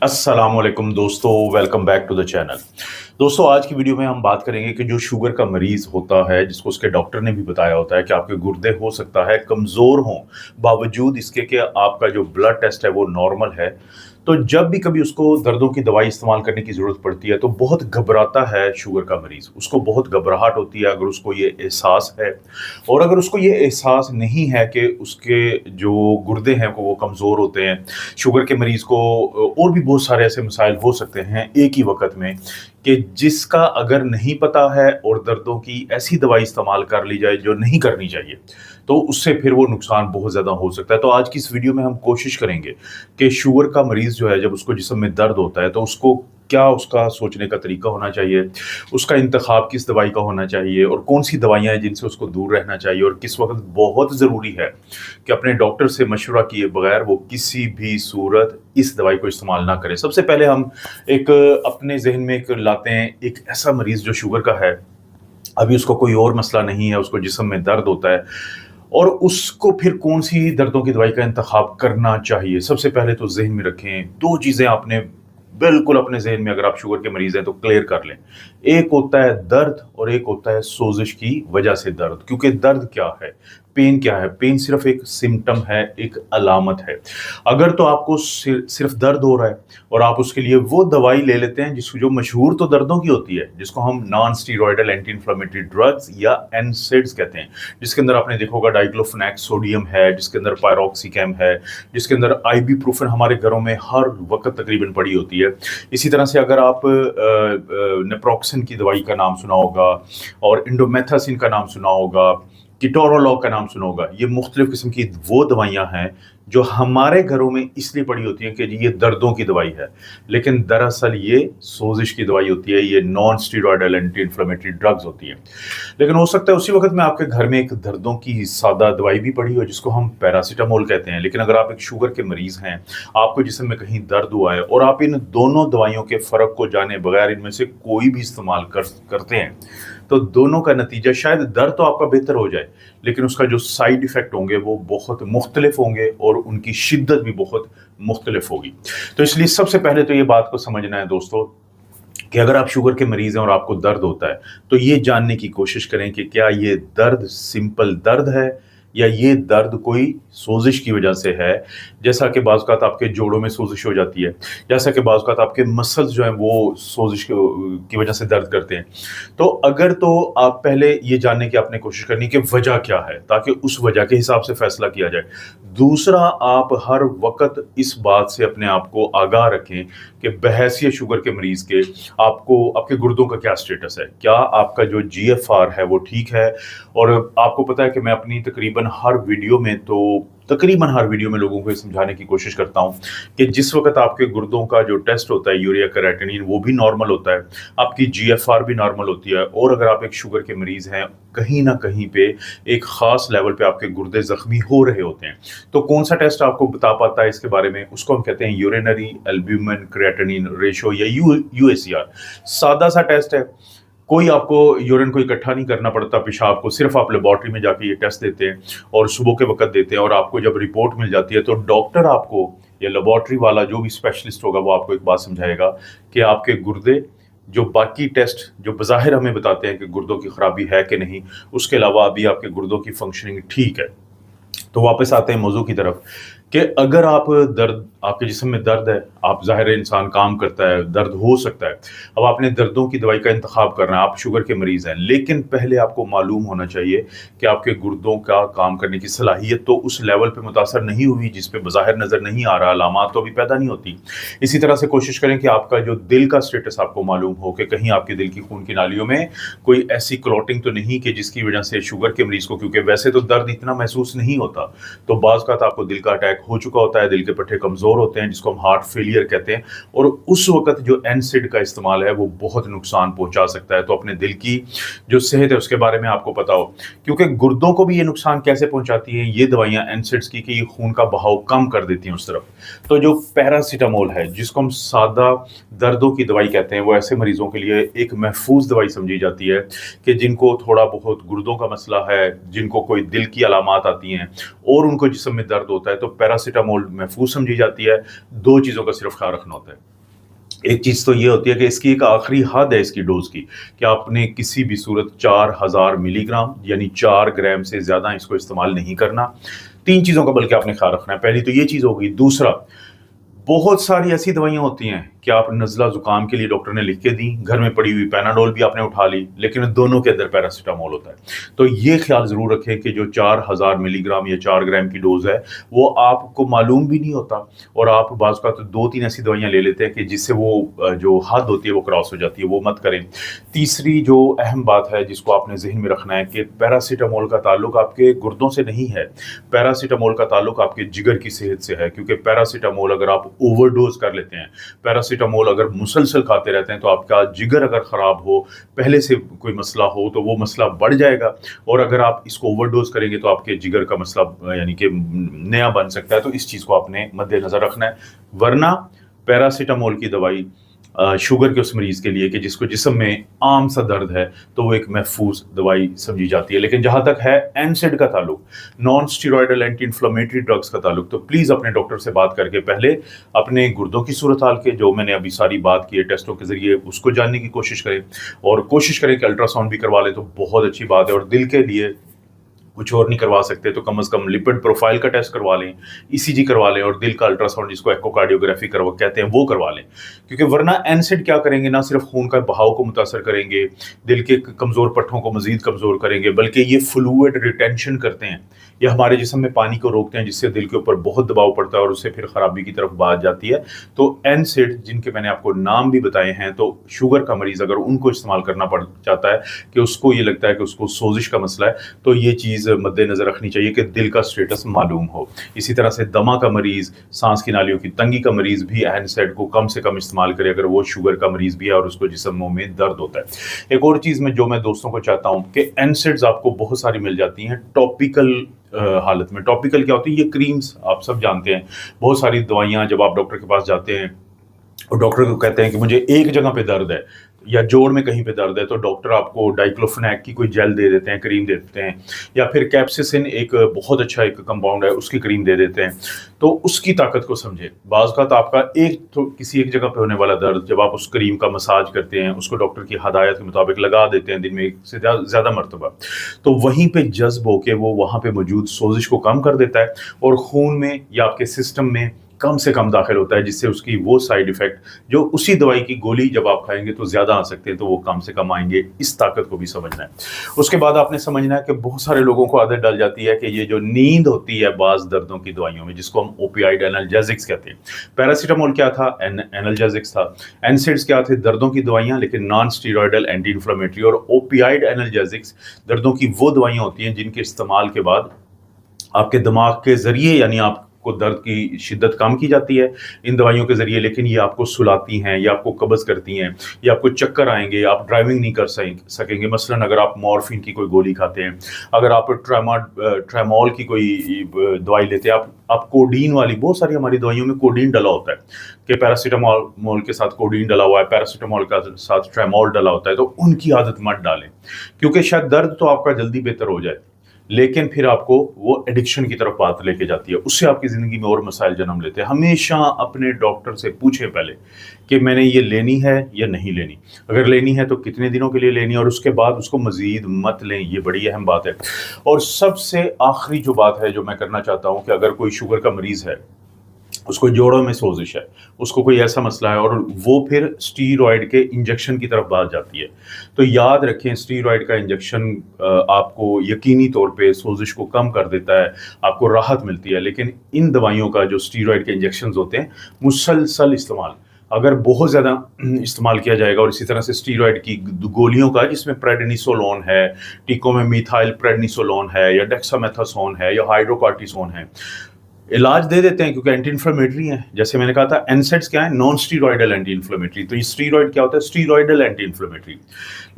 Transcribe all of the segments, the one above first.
अस्सलाम वालेकुम दोस्तों, welcome back to the channel. दोस्तों, आज की वीडियो में हम बात करेंगे कि जो शुगर का मरीज़ होता है, जिसको उसके डॉक्टर ने भी बताया होता है कि आपके गुर्दे हो सकता है कमज़ोर हों, बावजूद इसके कि आपका जो ब्लड टेस्ट है वो नॉर्मल है। तो जब भी कभी उसको दर्दों की दवाई इस्तेमाल करने की ज़रूरत पड़ती है, तो बहुत घबराता है शुगर का मरीज़। उसको बहुत घबराहट होती है अगर उसको ये एहसास है, और अगर उसको ये एहसास नहीं है कि उसके जो गुर्दे हैं वो कमज़ोर होते हैं। शुगर के मरीज़ को और भी बहुत सारे ऐसे मसाइल हो सकते हैं एक ही वक़्त में, कि जिसका अगर नहीं पता है और दर्दों की ऐसी दवाई इस्तेमाल कर ली जाए जो नहीं करनी चाहिए, तो उससे फिर वो नुकसान बहुत ज़्यादा हो सकता है। तो आज की इस वीडियो में हम कोशिश करेंगे कि शुगर का मरीज़ जो है, जब उसको जिस्म में दर्द होता है, तो उसको क्या उसका सोचने का तरीका होना चाहिए, उसका इंतखाब किस दवाई का होना चाहिए, और कौन-सी दवाइयाँ हैं जिनसे उसको दूर रहना चाहिए, और किस वक़्त बहुत ज़रूरी है कि अपने डॉक्टर से मशवरा किए बगैर वो किसी भी सूरत इस दवाई को इस्तेमाल ना करें। सबसे पहले हम एक अपने ज़हन में एक लाते हैं, एक ऐसा मरीज़ जो शुगर का है, अभी उसको कोई और मसला नहीं है, उसको जिस्म में दर्द होता है, और उसको फिर कौन-सी दर्दों की दवाई का इंतखाब करना चाहिए। सबसे पहले तो ज़हन में रखें, 2 चीज़ें आपने बिल्कुल अपने ज़हन में, अगर आप शुगर के मरीज़ हैं तो क्लियर कर लें। एक होता है दर्द और एक होता है सोज़िश की वजह से दर्द। क्योंकि दर्द क्या है? पेन क्या है? पेन सिर्फ़ एक सिम्पटम है, एक अलामत है। अगर तो आपको सिर्फ़ दर्द हो रहा है और आप उसके लिए वो दवाई ले लेते हैं जो मशहूर तो दर्दों की होती है, जिसको हम non steroidal anti inflammatory drugs या एनसेड्स कहते हैं, जिसके अंदर आपने देखा होगा डाइक्लोफेनेक सोडियम है, जिसके अंदर पायरोक्सिकैम है, जिसके अंदर आइबुप्रोफेन हमारे घरों में हर वक़्त तकरीबन पड़ी होती है। इसी तरह से अगर आप नेप्रोक्सन की दवाई का नाम सुना होगा, और इंडोमेथासिन का नाम सुना होगा, कीटोरोलॉग का नाम सुना होगा, ये मुख्तलिफ किस्म की वो दवाइयाँ हैं जो हमारे घरों में इसलिए पड़ी होती हैं कि जी ये दर्दों की दवाई है, लेकिन दरअसल ये सोजिश की दवाई होती है, ये non steroidal anti inflammatory drugs होती हैं। लेकिन हो सकता है उसी वक्त में आपके घर में एक दर्दों की सादा दवाई भी पड़ी हो, जिसको हम पैरासीटामोल कहते हैं। लेकिन अगर आप एक शुगर के मरीज़ हैं, आपको जिस्म में कहीं दर्द हुआ है, और आप इन दोनों दवाइयों के फ़र्क को जाने बगैर इनमें से कोई भी इस्तेमाल करते हैं, तो दोनों का नतीजा शायद दर्द तो आपका बेहतर हो जाए, लेकिन उसका जो साइड इफ़ेक्ट होंगे वो बहुत मुख्तलिफ होंगे, और उनकी शिद्दत भी बहुत मुख्तलिफ होगी। तो इसलिए सबसे पहले तो ये बात को समझना है दोस्तों, कि अगर आप शुगर के मरीज़ हैं और आपको दर्द होता है, तो ये जानने की कोशिश करें कि क्या ये दर्द सिंपल दर्द है, या ये दर्द कोई सोजिश की वजह से है। जैसा कि बाज़ औक़ात आपके जोड़ों में सोजिश हो जाती है, जैसा कि बाज़ औक़ात आपके मसल्स जो हैं वो सोजिश की वजह से दर्द करते हैं। तो अगर तो आप पहले ये जानने की आपने कोशिश करनी कि वजह क्या है, ताकि उस वजह के हिसाब से फ़ैसला किया जाए। दूसरा, आप हर वक़्त इस बात से अपने आप को आगाह रखें कि बहैसियत शुगर के मरीज़ के आपको आपके गुर्दों का क्या स्टेटस है। क्या आपका जो जीएफआर है वो ठीक है? और आपको पता है कि मैं अपनी तकरीबन हर वीडियो में लोगों को ये समझाने की कोशिश करता हूँ कि जिस वक़्त आपके गुर्दों का जो टेस्ट होता है, यूरिया क्रिएटिनिन, वो भी नॉर्मल होता है, आपकी जीएफआर भी नॉर्मल होती है, और अगर आप एक शुगर के मरीज़ हैं, कहीं न कहीं पे एक ख़ास लेवल पे आपके गुर्दे ज़ख्मी हो रहे होते हैं, तो कौन-सा टेस्ट आपको बता पाता है इसके बारे में? उसको हम कहते हैं यूरिनरी एल्ब्यूमिन क्रिएटिनिन रेशियो, या यूएसीआर। सादा सा टेस्ट है, कोई आपको यूरिन को इकट्ठा नहीं करना पड़ता, पेशाब को, सिर्फ आप लेबॉर्ट्री में जाके ये टेस्ट देते हैं, और सुबह के वक़्त देते हैं, और आपको जब रिपोर्ट मिल जाती है, तो डॉक्टर आपको, या लेबॉर्ट्री वाला जो भी स्पेशलिस्ट होगा, वो आपको एक बात समझाएगा कि आपके गुर्दे, जो बाकी टेस्ट जो बज़ाहिर हमें बताते हैं कि गुर्दों की ख़राबी है कि नहीं, उसके अलावा अभी आपके गुर्दों की फंक्शनिंग ठीक है। तो वापस आते हैं मौजू की तरफ, कि अगर आपके जिस्म में दर्द है, आप ज़ाहिर है इंसान काम करता है, दर्द हो सकता है। अब आपने दर्दों की दवाई का इंतखाब करना है, आप शुगर के मरीज़ हैं, लेकिन पहले आपको मालूम होना चाहिए कि आपके गुर्दों का काम करने की सलाहियत तो उस लेवल पे मुतासर नहीं हुई जिस पे बज़ाहिर नज़र नहीं आ रहा, अलामात तो अभी पैदा नहीं होती। इसी तरह से कोशिश करें कि आपका जो दिल का स्टेटस आपको मालूम हो, कि कहीं आपके दिल की खून की नालियों में कोई ऐसी क्लॉटिंग तो नहीं कि जिसकी वजह से शुगर के मरीज़ को, क्योंकि वैसे तो दर्द इतना महसूस नहीं होता, तो बाज़ औक़ात आपको दिल का अटैक हो चुका होता है, दिल के पट्टे कमज़ोर होते हैं, जिसको हम हार्ट फेलियर कहते हैं, और उस वक़्त जो एनसेड का इस्तेमाल है वो बहुत नुकसान पहुंचा सकता है। तो अपने दिल की जो सेहत है उसके बारे में आपको पता हो, क्योंकि गुर्दों को भी ये नुकसान कैसे पहुंचाती हैं ये दवाइयाँ एनसेड्स की, कि ये खून का बहाव कम कर देती हैं उस तरफ। तो जो पैरासीटामोल है, जिसको हम सादा दर्दों की दवाई कहते हैं, वो ऐसे मरीज़ों के लिए एक महफूज दवाई समझी जाती है कि जिनको थोड़ा बहुत गुर्दों का मसला है, जिनको कोई दिल की अलामात आती हैं, और उनको जिस्म में दर्द होता है, तो पैरासीटामोल महफूज समझी जाती है। 2 चीज़ों का सिर्फ ख्याल रखना होता है। एक चीज़ तो ये होती है कि इसकी एक आखिरी हद है इसकी डोज़ की, कि आपने किसी भी सूरत 4000 मिलीग्राम यानी 4 ग्राम से ज़्यादा इसको इस्तेमाल नहीं करना। 3 चीज़ों का बल्कि आपने ख़्याल रखना है। पहली तो ये चीज़ हो गई। दूसरा, बहुत सारी ऐसी दवाइयाँ होती हैं कि आप नज़ला ज़ुकाम के लिए डॉक्टर ने लिख के दी, घर में पड़ी हुई पैनाडोल भी आपने उठा ली, लेकिन दोनों के अंदर पैरासिटामोल होता है। तो ये ख़्याल ज़रूर रखें कि जो 4000 मिलीग्राम या 4 ग्राम की डोज़ है, वो आपको मालूम भी नहीं होता, और आप बाज़ औक़ात तो 2-3 ऐसी दवाइयाँ ले लेते हैं कि जिससे वो जो हद होती है वो क्रॉस हो जाती है, वो मत करें। तीसरी जो अहम बात है जिसको आपने ज़हन में रखना है कि पैरासिटामोल का ताल्लुक आपके गुर्दों से नहीं है, पैरासिटामोल का ताल्लुक आपके जिगर की सेहत से है। क्योंकि पैरासिटामोल अगर आप ओवरडोज कर लेते हैं, पैरासिटामोल अगर मुसलसल खाते रहते हैं, तो आपका जिगर अगर ख़राब हो, पहले से कोई मसला हो, तो वो मसला बढ़ जाएगा, और अगर आप इसको ओवरडोज करेंगे तो आपके जिगर का मसला यानी कि नया बन सकता है। तो इस चीज़ को आपने मद्देनज़र रखना है। वरना पैरासिटामोल की दवाई शुगर के उस मरीज़ के लिए कि जिसको जिस्म में आम सा दर्द है, तो वो एक महफूज दवाई समझी जाती है। लेकिन जहाँ तक है एनसेड का ताल्लुक, non steroidal anti inflammatory drugs का ताल्लुक, तो प्लीज़ अपने डॉक्टर से बात करके पहले अपने गुर्दों की सूरत हाल के, जो मैंने अभी सारी बात की है टेस्टों के ज़रिए, उसको जानने की कोशिश करें, और कोशिश करें कि अल्ट्रासाउंड भी करवा लें तो बहुत अच्छी बात है। और दिल के लिए कुछ और नहीं करवा सकते तो कम से कम लिपिड प्रोफाइल का टेस्ट करवा लें, ईसीजी करवा लें, और दिल का अल्ट्रासाउंड जिसको एकोकार्डियोग्राफी करवा कहते हैं वो करवा लें। क्योंकि वरना एनसेड क्या करेंगे, ना सिर्फ खून का बहाव को मुतासर करेंगे, दिल के कमज़ोर पट्टों को मज़ीद कमज़ोर करेंगे, बल्कि ये फ्लूइड रिटेंशन करते हैं, ये हमारे जिस्म में पानी को रोकते हैं, जिससे दिल के ऊपर बहुत दबाव पड़ता है और उससे फिर ख़राबी की तरफ बात जाती है। तो एनसेड जिनके मैंने आपको नाम भी बताए हैं, तो शुगर का मरीज़ अगर उनको इस्तेमाल करना पड़ जाता है कि उसको ये लगता है कि उसको सोजिश का मसला है, तो ये चीज़ मद्देनज़र रखनी चाहिए कि दिल का स्टेटस मालूम हो। इसी तरह से दमा का मरीज़, सांस की नालियों की तंगी का मरीज़ भी एनसेड को कम से कम इस्तेमाल करे अगर वो शुगर का मरीज़ भी है और उसको जिस्मों में दर्द होता है। एक और चीज़ में जो मैं दोस्तों को चाहता हूँ कि एनसेड्स आपको बहुत सारी मिल जाती हैं टॉपिकल हालत में। टॉपिकल क्या होती है? ये क्रीम्स आप सब जानते हैं। बहुत सारी दवाइयाँ जब आप डॉक्टर के पास जाते हैं और डॉक्टर को कहते हैं कि मुझे एक जगह पे दर्द है या जोड़ में कहीं पे दर्द है, तो डॉक्टर आपको डाइक्लोफेनाक की कोई जेल दे देते हैं, क्रीम दे देते हैं, या फिर कैप्सिसिन एक बहुत अच्छा एक कंपाउंड है उसकी क्रीम दे देते हैं। तो उसकी ताकत को समझे। बाज़ का तो आपका किसी एक जगह पे होने वाला दर्द जब आप उस क्रीम का मसाज करते हैं, उसको डॉक्टर की हदायत के मुताबिक लगा देते हैं दिन में 1 से ज़्यादा मरतबा, तो वहीं पे जज्ब होके वो वहाँ पे मौजूद सोजिश को कम कर देता है और खून में या आपके सिस्टम में कम से कम दाखिल होता है, जिससे उसकी वो साइड इफ़ेक्ट जो उसी दवाई की गोली जब आप खाएंगे तो ज़्यादा आ सकते हैं, तो वो कम से कम आएंगे। इस ताकत को भी समझना है। उसके बाद आपने समझना है कि बहुत सारे लोगों को आदत डल जाती है कि ये जो नींद होती है बाज़ दर्दों की दवाइयों में, जिसको हम ओपियाइड एनाल्जेसिक्स कहते हैं। पैरासीटामोल क्या था? एनाल्जेसिक्स था। एनसेड्स क्या थे? दर्दों की दवाइयाँ, लेकिन नॉन स्टीरॉयडल एंटी इन्फ्लेमेटरी। और ओपियाइड एनाल्जेसिक्स दर्दों की वो दवाइयाँ होती हैं जिनके इस्तेमाल के बाद आपके दिमाग के ज़रिए यानी आप को दर्द की शिद्दत कम की जाती है इन दवाइयों के ज़रिए, लेकिन ये आपको सुलाती हैं, ये आपको कब्ज़ करती हैं, ये आपको चक्कर आएंगे, आप ड्राइविंग नहीं कर सकेंगे। मसलन अगर आप मॉर्फिन की कोई गोली खाते हैं, अगर आप ट्रामोल की कोई दवाई लेते हैं, आप कोडीन वाली, बहुत सारी हमारी दवाइयों में कोडीन डला होता है कि पैरासीटामोल के साथ कोडीन डला हुआ है, पैरासीटामोल के साथ ट्रामोल डला होता है, तो उनकी आदत मत डालें, क्योंकि शायद दर्द तो आपका जल्दी बेहतर हो जाए, लेकिन फिर आपको वो एडिक्शन की तरफ बात लेके जाती है, उससे आपकी ज़िंदगी में और मसाइल जन्म लेते हैं। हमेशा अपने डॉक्टर से पूछें पहले कि मैंने ये लेनी है या नहीं लेनी, अगर लेनी है तो कितने दिनों के लिए लेनी है, और उसके बाद उसको मज़ीद मत लें। ये बड़ी अहम बात है। और सबसे आखिरी जो बात है जो मैं करना चाहता हूँ कि अगर कोई शुगर का मरीज़ है, उसको जोड़ों में सोजिश है, उसको कोई ऐसा मसला है और वो फिर स्टीरॉयड के इंजेक्शन की तरफ बात जाती है, तो याद रखें स्टीरॉयड का इंजेक्शन आपको यकीनी तौर पे सोजिश को कम कर देता है, आपको राहत मिलती है। लेकिन इन दवाइयों का जो स्टीरॉयड के इंजेक्शन होते हैं, मुसलसल इस्तेमाल अगर बहुत ज़्यादा इस्तेमाल किया जाएगा, और इसी तरह से स्टीरॉयड की गोलियों का जिसमें प्रेडनिसोलोन है, टीकों में मिथाइल प्रेडनिसोलोन है, या डेक्सामेथासोन है, या हाइड्रोकॉर्टिसोन है, इलाज दे देते हैं क्योंकि एंटी इन्फ्लेमेटरी है। जैसे मैंने कहा था एनसेड्स क्या है? Non steroidal anti inflammatory. तो ये स्टीरॉयड क्या होता है? Steroidal anti inflammatory.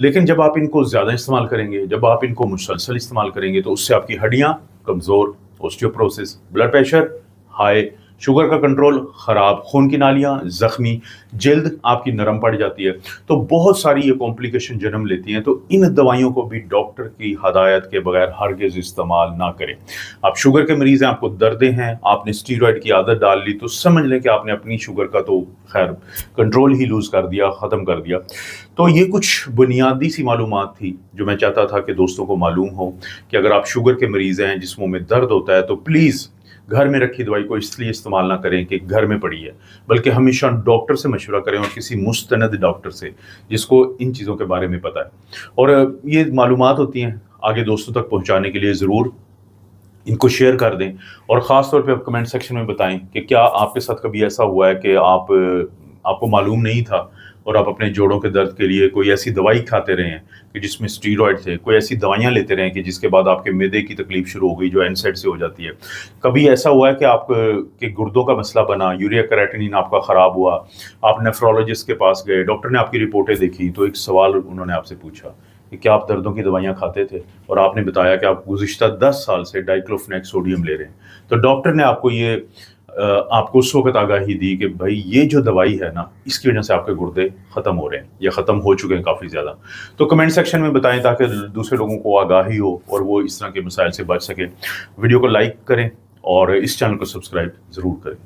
लेकिन जब आप इनको ज़्यादा इस्तेमाल करेंगे, जब आप इनको मुसलसल इस्तेमाल करेंगे, तो उससे आपकी हड्डियाँ कमज़ोर, osteoporosis, blood pressure high, sugar का कंट्रोल ख़राब, खून की नालियाँ ज़ख्मी, जल्द आपकी नरम पड़ जाती है। तो बहुत सारी ये कॉम्प्लिकेशन जन्म लेती हैं। तो इन दवाइयों को भी डॉक्टर की हदायत के बगैर हरगिज़ इस्तेमाल ना करें। आप शुगर के मरीज़ हैं, आपको दर्दें हैं, आपने स्टीरॉयड की आदत डाल ली, तो समझ लें कि आपने अपनी शुगर का तो खैर कंट्रोल ही लूज़ कर दिया, ख़त्म कर दिया। तो ये कुछ बुनियादी सी मालूमात थी जो मैं चाहता था कि दोस्तों को मालूम हो कि अगर आप शुगर के मरीज़ हैं, जिस्मों में दर्द होता है, तो प्लीज़ घर में रखी दवाई को इसलिए इस्तेमाल ना करें कि घर में पड़ी है, बल्कि हमेशा डॉक्टर से मशवरा करें और किसी मुस्तनद डॉक्टर से जिसको इन चीज़ों के बारे में पता है। और ये मालूमात होती हैं आगे दोस्तों तक पहुंचाने के लिए ज़रूर इनको शेयर कर दें और ख़ास तौर पे आप कमेंट सेक्शन में बताएं कि क्या आपके साथ कभी ऐसा हुआ है कि आपको मालूम नहीं था और आप अपने जोड़ों के दर्द के लिए कोई ऐसी दवाई खाते रहे हैं कि जिसमें स्टीरॉयड थे, कोई ऐसी दवाइयाँ लेते रहे हैं कि जिसके बाद आपके मैदे की तकलीफ शुरू हो गई जो एनसेड से हो जाती है। कभी ऐसा हुआ है कि आप के गुर्दों का मसला बना, यूरिया क्रिएटिनिन आपका ख़राब हुआ, आप नेफ्रोलॉजिस्ट के पास गए, डॉक्टर ने आपकी रिपोर्टें देखी तो एक सवाल उन्होंने आपसे पूछा कि क्या आप दर्दों की दवाइयाँ खाते थे, और आपने बताया कि आप गुज़िश्ता 10 साल से डाइक्लोफेनेक सोडियम ले रहे हैं। तो डॉक्टर ने आपको उस वक़्त आगाही दी कि भाई ये जो दवाई है ना, इसकी वजह से आपके गुर्दे ख़त्म हो रहे हैं या ख़त्म हो चुके हैं काफ़ी ज़्यादा। तो कमेंट सेक्शन में बताएं ताकि दूसरे लोगों को आगाही हो और वो इस तरह के मसाइल से बच सकें। वीडियो को लाइक करें और इस चैनल को सब्सक्राइब ज़रूर करें।